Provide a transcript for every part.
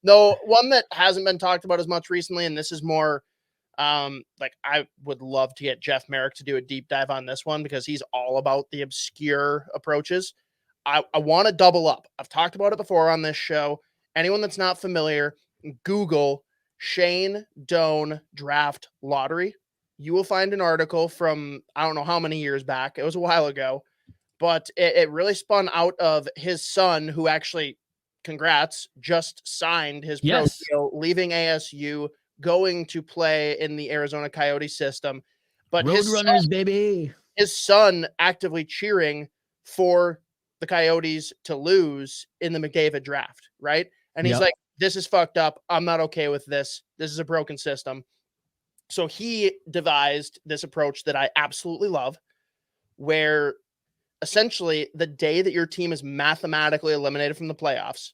No, one that hasn't been talked about as much recently, and this is more like I would love to get Jeff Merrick to do a deep dive on this one because he's all about the obscure approaches. I want to double up. I've talked about it before on this show. Anyone that's not familiar, Google Shane Doan draft lottery. You will find an article from I don't know how many years back. It was a while ago, but it really spun out of his son, who actually, congrats, just signed his pro deal, leaving ASU, going to play in the Arizona Coyote system. But Roadrunners, baby. His son actively cheering for the Coyotes to lose in the McDavid draft, right? And he's like, this is fucked up. I'm not okay with this. This is a broken system. So he devised this approach that I absolutely love, where essentially the day that your team is mathematically eliminated from the playoffs,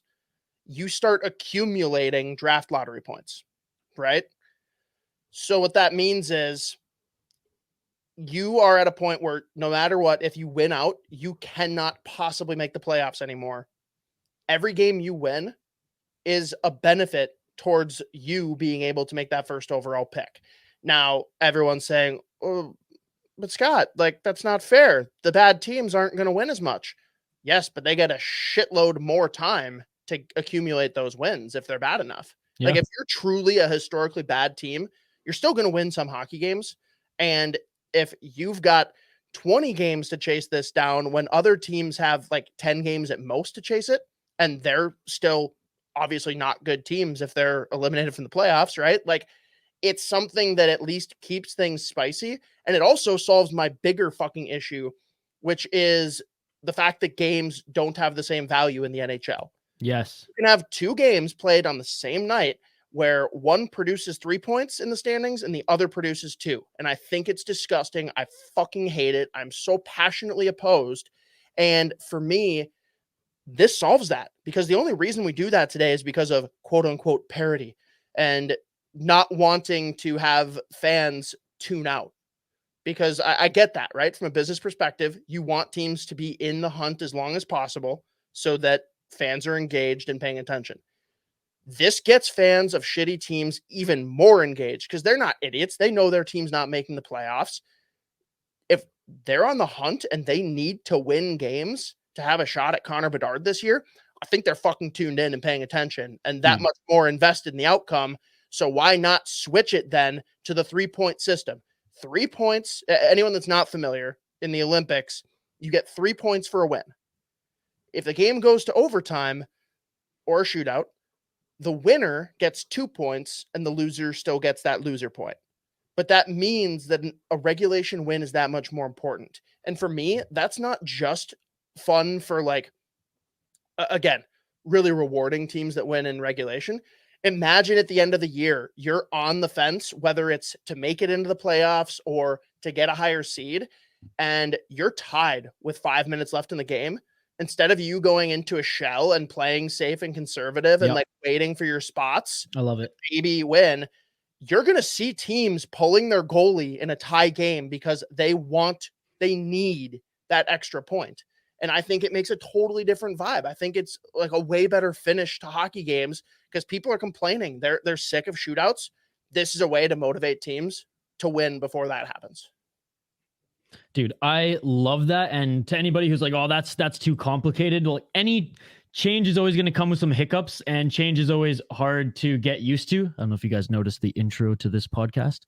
you start accumulating draft lottery points, right? So what that means is you are at a point where no matter what, if you win out, you cannot possibly make the playoffs anymore. Every game you win is a benefit towards you being able to make that first overall pick. Now, everyone's saying, oh, but Scott, like, that's not fair. The bad teams aren't going to win as much. Yes, but they get a shitload more time to accumulate those wins if they're bad enough. Yeah. Like, if you're truly a historically bad team, you're still going to win some hockey games. And if you've got 20 games to chase this down when other teams have like 10 games at most to chase it, and they're still obviously not good teams if they're eliminated from the playoffs, right? Like, it's something that at least keeps things spicy. And it also solves my bigger fucking issue, which is the fact that games don't have the same value in the NHL. Yes. You can have two games played on the same night where one produces 3 points in the standings and the other produces 2. And I think it's disgusting. I fucking hate it. I'm so passionately opposed. And for me, this solves that, because the only reason we do that today is because of quote unquote parity and not wanting to have fans tune out. Because I get that, right? From a business perspective, you want teams to be in the hunt as long as possible so that fans are engaged and paying attention. This gets fans of shitty teams even more engaged because they're not idiots. They know their team's not making the playoffs. If they're on the hunt and they need to win games to have a shot at Connor Bedard this year, I think they're fucking tuned in and paying attention and that much more invested in the outcome. So why not switch it then to the 3-point system? 3 points. Anyone that's not familiar, in the Olympics, you get 3 points for a win. If the game goes to overtime or a shootout, the winner gets 2 points and the loser still gets that loser point. But that means that a regulation win is that much more important. And for me, that's not just fun for, like, again, really rewarding teams that win in regulation. Imagine at the end of the year, you're on the fence, whether it's to make it into the playoffs or to get a higher seed, and you're tied with 5 minutes left in the game. Instead of you going into a shell and playing safe and conservative and like waiting for your spots, I love it, maybe win, you're going to see teams pulling their goalie in a tie game because they need that extra point. And I think it makes a totally different vibe. I think it's like a way better finish to hockey games because people are complaining. They're sick of shootouts. This is a way to motivate teams to win before that happens. Dude, I love that. And to anybody who's like, oh, that's too complicated. Like, any change is always going to come with some hiccups, and change is always hard to get used to. I don't know if you guys noticed the intro to this podcast.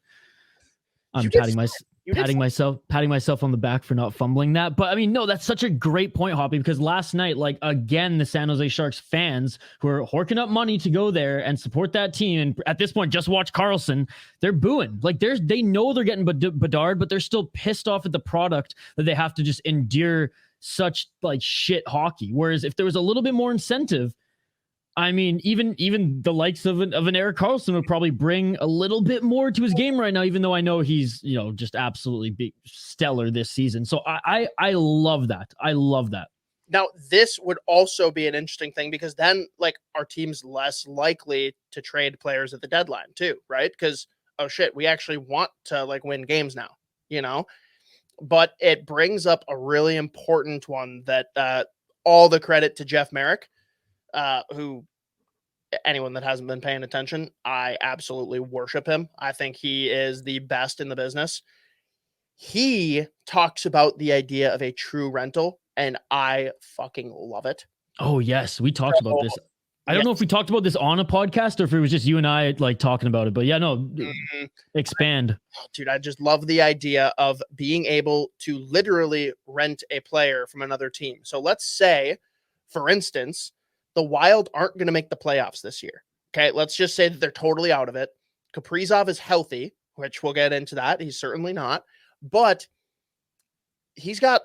I'm patting myself on the back for not fumbling that. But I mean, no, that's such a great point, Hoppy, because last night, like, again, the San Jose Sharks fans who are horking up money to go there and support that team, and at this point, just watch Carlson, they're booing. Like, they know they're getting Bedard, but they're still pissed off at the product that they have to just endure such like shit hockey. Whereas if there was a little bit more incentive, I mean, even the likes of an Erik Karlsson would probably bring a little bit more to his game right now, even though I know he's, just absolutely stellar this season. So I love that. I love that. Now, this would also be an interesting thing because then, like, our team's less likely to trade players at the deadline too, right? Because, oh shit, we actually want to, like, win games now, But it brings up a really important one that all the credit to Jeff Merrick, who anyone that hasn't been paying attention, I absolutely worship him. I think he is the best in the business. He talks about the idea of a true rental, and I fucking love it. Oh yes, we talked about this. I don't know if Yes. we talked about this on a podcast or if it was just you and I like talking about it. But yeah, no, expand. Oh, dude, I just love the idea of being able to literally rent a player from another team. So let's say, for instance, the Wild aren't going to make the playoffs this year. Okay, let's just say that they're totally out of it. Kaprizov is healthy, which we'll get into that. He's certainly not, but he's got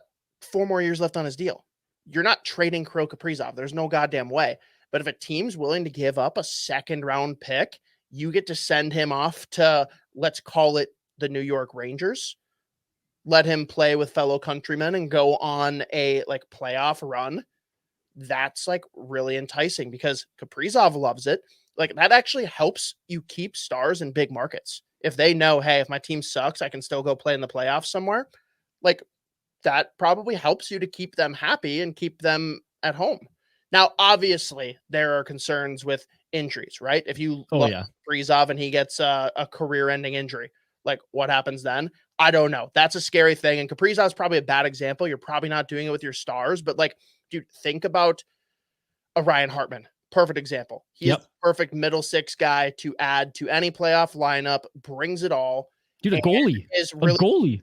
4 more years left on his deal. You're not trading Kirill Kaprizov. There's no goddamn way. But if a team's willing to give up a second round pick, you get to send him off to, let's call it, the New York Rangers. Let him play with fellow countrymen and go on a like playoff run. That's like really enticing because Kaprizov loves it. Like that actually helps you keep stars in big markets. If they know, hey, if my team sucks, I can still go play in the playoffs somewhere. Like that probably helps you to keep them happy and keep them at home. Now, obviously, there are concerns with injuries, right? If you look at Kaprizov and he gets a career-ending injury, like what happens then? I don't know. That's a scary thing. And Kaprizov's probably a bad example. You're probably not doing it with your stars, but like, dude, think about a Ryan Hartman. Perfect example. He's the perfect middle six guy to add to any playoff lineup, brings it all. Dude, a goalie. Is really, a goalie.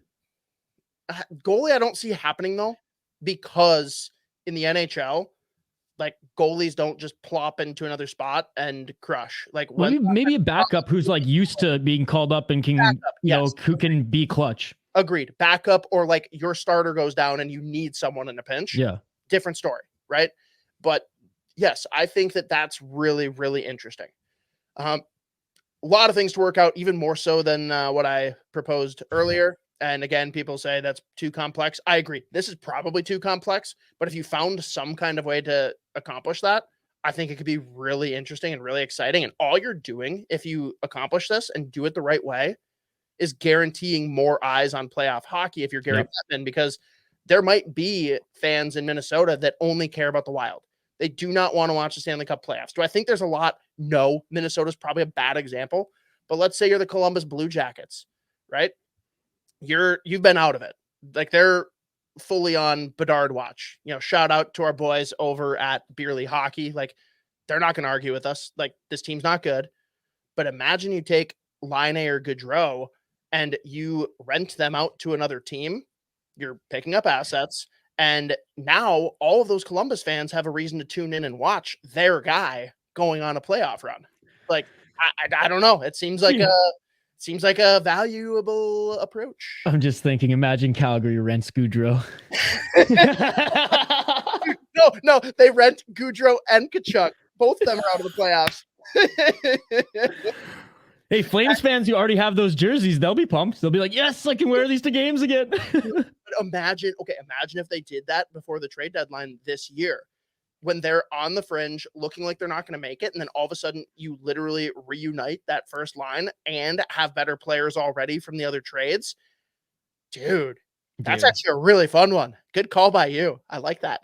Goalie, I don't see happening though, because in the NHL, like goalies don't just plop into another spot and crush. Like maybe a backup who's like used to being called up and can, you know, who can be clutch. Agreed. Backup, or like your starter goes down and you need someone in a pinch. Yeah. Different story, right? But yes, I think that that's really, really interesting. A lot of things to work out, even more so than what I proposed earlier. And again, people say that's too complex. I agree. This is probably too complex, but if you found some kind of way to accomplish that, I think it could be really interesting and really exciting. And all you're doing, if you accomplish this and do it the right way, is guaranteeing more eyes on playoff hockey if you're Gary Bettman, because there might be fans in Minnesota that only care about the Wild. They do not want to watch the Stanley Cup playoffs. Do I think there's a lot? No. Minnesota's probably a bad example. But let's say you're the Columbus Blue Jackets, right? You've been out of it. Like they're fully on Bedard watch. You know, shout out to our boys over at Beerly Hockey. Like they're not going to argue with us. Like this team's not good. But imagine you take Line or Gaudreau and you rent them out to another team. You're picking up assets. And now all of those Columbus fans have a reason to tune in and watch their guy going on a playoff run. Like, I don't know. It seems like a valuable approach. I'm just thinking, imagine Calgary rents Gaudreau. No, they rent Gaudreau and Tkachuk. Both of them are out of the playoffs. Hey, Flames fans, you already have those jerseys. They'll be pumped. They'll be like, yes, I can wear these to games again. Imagine if they did that before the trade deadline this year, when they're on the fringe looking like they're not going to make it. And then all of a sudden you literally reunite that first line and have better players already from the other trades. Dude, that's actually a really fun one. Good call by you. I like that.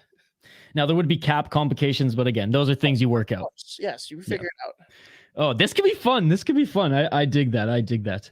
Now there would be cap complications, but again, those are things you work out. Yes, you figure it out. Oh, this could be fun. I dig that.